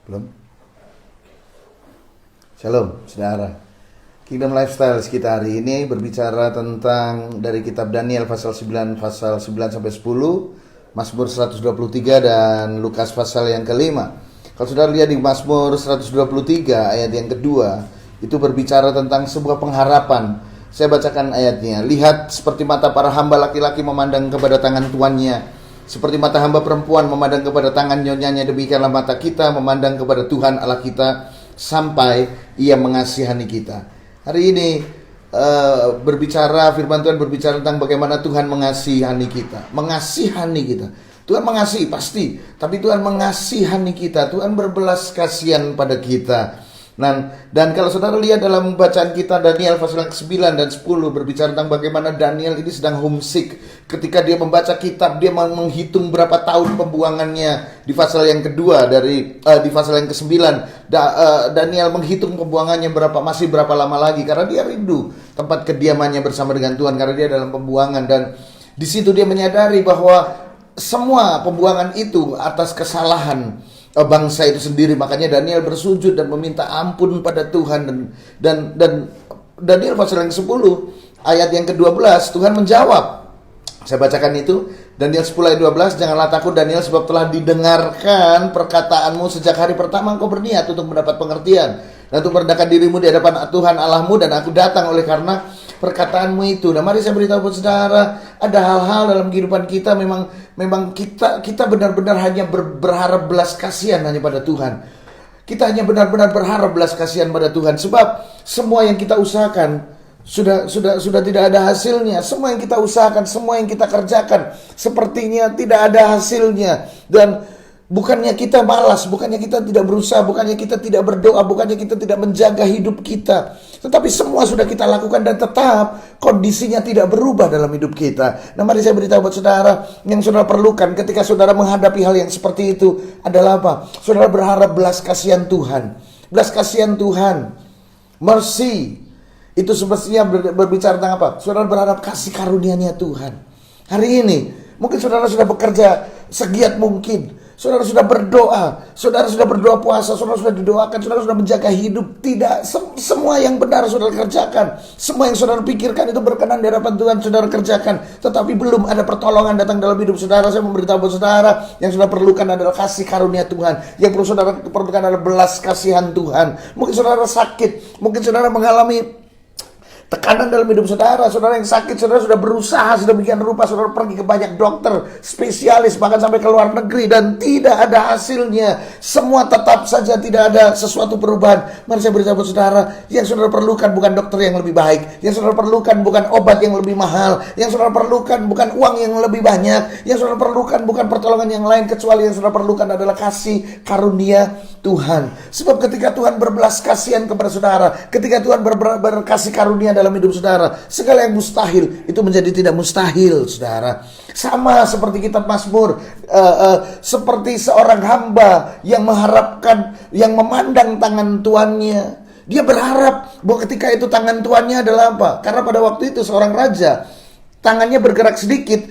Belum? Shalom, saudara. Kingdom Lifestyle kita hari ini berbicara tentang dari kitab Daniel pasal 9 sampai 10, Mazmur 123 dan Lukas pasal yang kelima. Kalau saudara lihat di Mazmur 123 ayat yang kedua, itu berbicara tentang sebuah pengharapan. Saya bacakan ayatnya. Lihat seperti mata para hamba laki-laki memandang kepada tangan tuannya, seperti mata hamba perempuan memandang kepada tangan nyonyanya, demikianlah mata kita memandang kepada Tuhan Allah kita sampai Ia mengasihani kita. Hari ini firman Tuhan berbicara tentang bagaimana Tuhan mengasihani kita. Mengasihani kita. Tuhan mengasihi pasti, tapi Tuhan mengasihani kita. Tuhan berbelas kasihan pada kita. Dan kalau saudara lihat dalam bacaan kita Daniel pasal 9 dan 10 berbicara tentang bagaimana Daniel ini sedang homesick. Ketika dia membaca kitab, dia menghitung berapa tahun pembuangannya. Di pasal yang kedua di pasal yang ke-9 Daniel menghitung pembuangannya masih berapa lama lagi, karena dia rindu tempat kediamannya bersama dengan Tuhan, karena dia dalam pembuangan. Dan di situ dia menyadari bahwa semua pembuangan itu atas kesalahan bangsa itu sendiri. Makanya Daniel bersujud dan meminta ampun pada Tuhan. Dan Daniel pasal yang 10 ayat yang ke-12 Tuhan menjawab. Saya bacakan itu, Daniel 10 ayat 12. Janganlah takut Daniel, sebab telah didengarkan perkataanmu sejak hari pertama engkau berniat untuk mendapat pengertian dan untuk merendahkan dirimu di hadapan Tuhan Allahmu, dan aku datang oleh karena perkataanmu itu. Nah, mari saya beritahu buat saudara, ada hal-hal dalam kehidupan kita memang kita benar-benar hanya berharap belas kasihan hanya pada Tuhan. Kita hanya benar-benar berharap belas kasihan pada Tuhan, sebab semua yang kita usahakan sudah tidak ada hasilnya. Semua yang kita usahakan, semua yang kita kerjakan sepertinya tidak ada hasilnya. Dan bukannya kita malas, bukannya kita tidak berusaha, bukannya kita tidak berdoa, bukannya kita tidak menjaga hidup kita, tetapi semua sudah kita lakukan dan tetap kondisinya tidak berubah dalam hidup kita. Nah, mari saya beritahu buat saudara, yang saudara perlukan ketika saudara menghadapi hal yang seperti itu adalah apa? Saudara berharap belas kasihan Tuhan. Belas kasihan Tuhan, mercy. Itu semestinya berbicara tentang apa? Saudara berharap kasih karunia-Nya Tuhan. Hari ini mungkin saudara sudah bekerja segiat mungkin, saudara sudah berdoa, saudara sudah berdoa puasa, saudara sudah didoakan, saudara sudah menjaga hidup. Tidak, semua yang benar saudara kerjakan, semua yang saudara pikirkan itu berkenan di hadapan Tuhan saudara kerjakan, tetapi belum ada pertolongan datang dalam hidup saudara. Saya memberitahu buat saudara, yang saudara perlukan adalah kasih karunia Tuhan. Yang perlu saudara perlukan adalah belas kasihan Tuhan. Mungkin saudara sakit, mungkin saudara mengalami tekanan dalam hidup saudara. Saudara yang sakit, saudara sudah berusaha sedemikian rupa, saudara pergi ke banyak dokter, spesialis, bahkan sampai ke luar negeri, dan tidak ada hasilnya. Semua tetap saja tidak ada sesuatu perubahan. Mari saya beritahu saudara, yang saudara perlukan bukan dokter yang lebih baik, yang saudara perlukan bukan obat yang lebih mahal, yang saudara perlukan bukan uang yang lebih banyak, yang saudara perlukan bukan pertolongan yang lain, kecuali yang saudara perlukan adalah kasih karunia Tuhan. Sebab ketika Tuhan berbelas kasihan kepada saudara, ketika Tuhan berkasih karunia dalam hidup saudara, segala yang mustahil itu menjadi tidak mustahil, saudara. Sama seperti kitab Mazmur, seperti seorang hamba yang mengharapkan, yang memandang tangan tuannya. Dia berharap bahwa ketika itu tangan tuannya adalah apa? Karena pada waktu itu seorang raja, tangannya bergerak sedikit,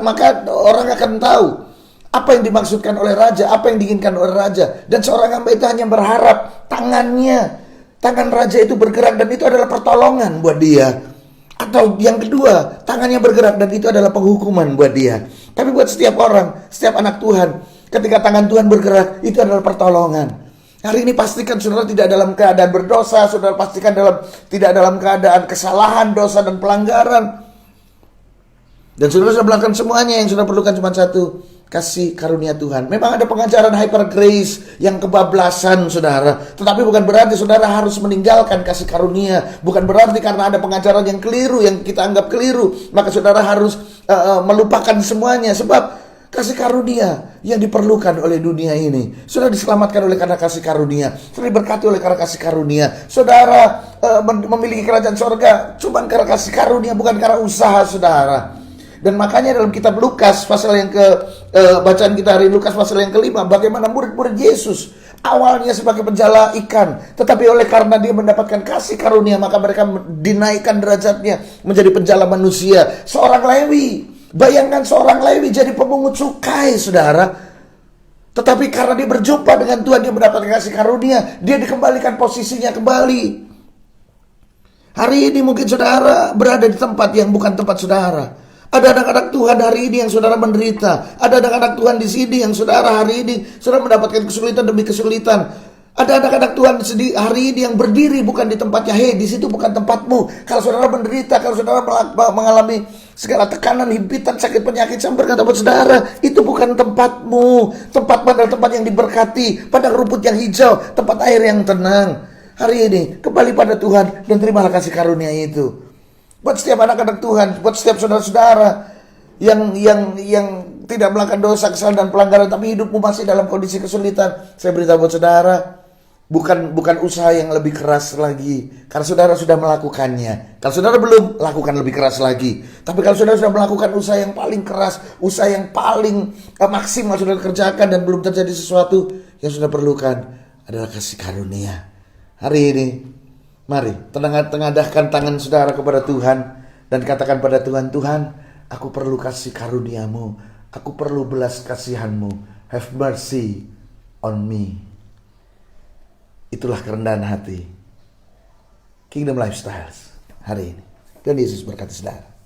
maka orang akan tahu apa yang dimaksudkan oleh raja, apa yang diinginkan oleh raja. Dan seorang hamba itu hanya berharap tangan raja itu bergerak, dan itu adalah pertolongan buat dia. Atau yang kedua, tangannya bergerak dan itu adalah penghukuman buat dia. Tapi buat setiap orang, setiap anak Tuhan, ketika tangan Tuhan bergerak, itu adalah pertolongan. Hari ini pastikan saudara tidak dalam keadaan berdosa, saudara pastikan tidak dalam keadaan kesalahan, dosa dan pelanggaran. Dan saudara sudah melakukan semuanya, yang saudara perlukan cuma satu, kasih karunia Tuhan. Memang ada pengajaran hyper grace yang kebablasan, saudara. Tetapi bukan berarti saudara harus meninggalkan kasih karunia. Bukan berarti karena ada pengajaran yang keliru, yang kita anggap keliru, maka saudara harus melupakan semuanya. Sebab kasih karunia yang diperlukan oleh dunia ini, saudara diselamatkan oleh karena kasih karunia, saudara diberkati oleh karena kasih karunia, saudara memiliki kerajaan sorga cuma karena kasih karunia, bukan karena usaha saudara. Dan makanya dalam kitab Lukas pasal yang bacaan kita hari Lukas pasal yang kelima, bagaimana murid-murid Yesus awalnya sebagai penjala ikan, tetapi oleh karena dia mendapatkan kasih karunia, maka mereka dinaikkan derajatnya menjadi penjala manusia. Seorang Lewi, bayangkan seorang Lewi jadi pemungut cukai, saudara. Tetapi karena dia berjumpa dengan Tuhan, dia mendapatkan kasih karunia, dia dikembalikan posisinya kembali. Hari ini mungkin saudara berada di tempat yang bukan tempat saudara. Ada anak-anak Tuhan hari ini yang saudara menderita. Ada anak-anak Tuhan di sini yang saudara hari ini saudara mendapatkan kesulitan demi kesulitan. Ada anak-anak Tuhan hari ini yang berdiri bukan di tempatnya. Hei, di situ bukan tempatmu. Kalau saudara menderita, kalau saudara mengalami segala tekanan, himpitan, sakit, penyakit, saya berkata buat saudara, itu bukan tempatmu. Tempat pada tempat yang diberkati, padang rumput yang hijau, tempat air yang tenang. Hari ini kembali pada Tuhan dan terimalah kasih karunia itu. Buat setiap anak-anak Tuhan, buat setiap saudara-saudara yang tidak melakukan dosa, kesalahan dan pelanggaran, tapi hidupmu masih dalam kondisi kesulitan, saya beritahu buat saudara, bukan usaha yang lebih keras lagi, karena saudara sudah melakukannya. Kalau saudara belum, lakukan lebih keras lagi. Tapi kalau saudara sudah melakukan usaha yang paling keras, usaha yang paling maksimal saudara kerjakan dan belum terjadi sesuatu, yang saudara perlukan adalah kasih karunia. Hari ini, mari tengadahkan tangan saudara kepada Tuhan dan katakan pada Tuhan, Tuhan, aku perlu kasih karuniamu, aku perlu belas kasihanmu. Have mercy on me. Itulah kerendahan hati Kingdom Lifestyles hari ini. Tuhan Yesus berkati saudara.